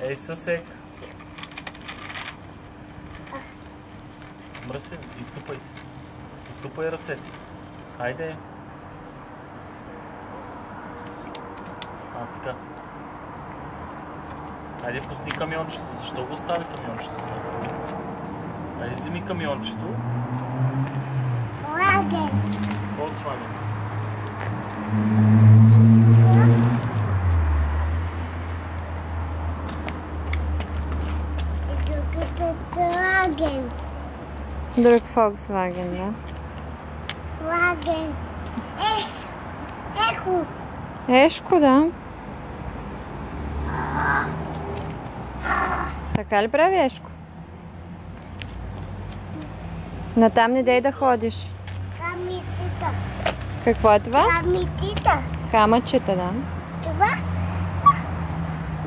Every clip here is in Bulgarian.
Ей, съсек. Мръси, изтупай се. Изтупай ръцете. Хайде. Така. Хайде, пусни камиончето. Защо го остави камиончето сега? Хайде, вземи камиончето. Volkswagen. Volkswagen. Volkswagen. Друг Volkswagen, да? Wagen. Ехо. Ешко, да. Така ли прави Ешко? Натам не дей да ходиш. Камитита. Какво е това? Камитита. Камъчета, да. Това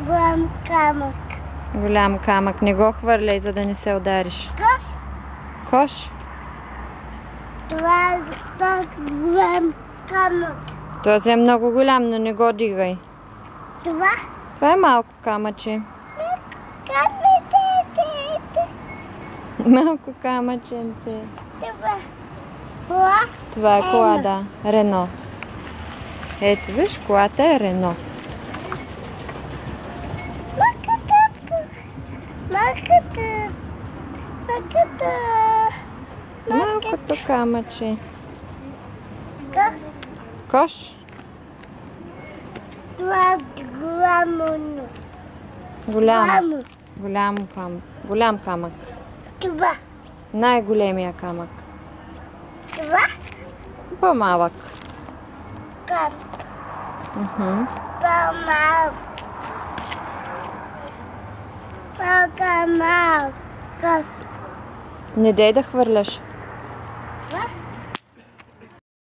голям камък. Голям камък. Не го хвърляй, за да не се удариш. Кош. Кош? Това е голям камък. Този е много голям, но не го дигай. Това Това е малко камъче. камитите. Малко камъченце. Това кола. Това е кола, да. Рено. Ето виж, колата е Рено. Малкото камъче. Кош. Това е голямо. Голям камък. Това. Най-големия камък. Това По-малък. камък. По-малък. Не дей да хвърляш. Това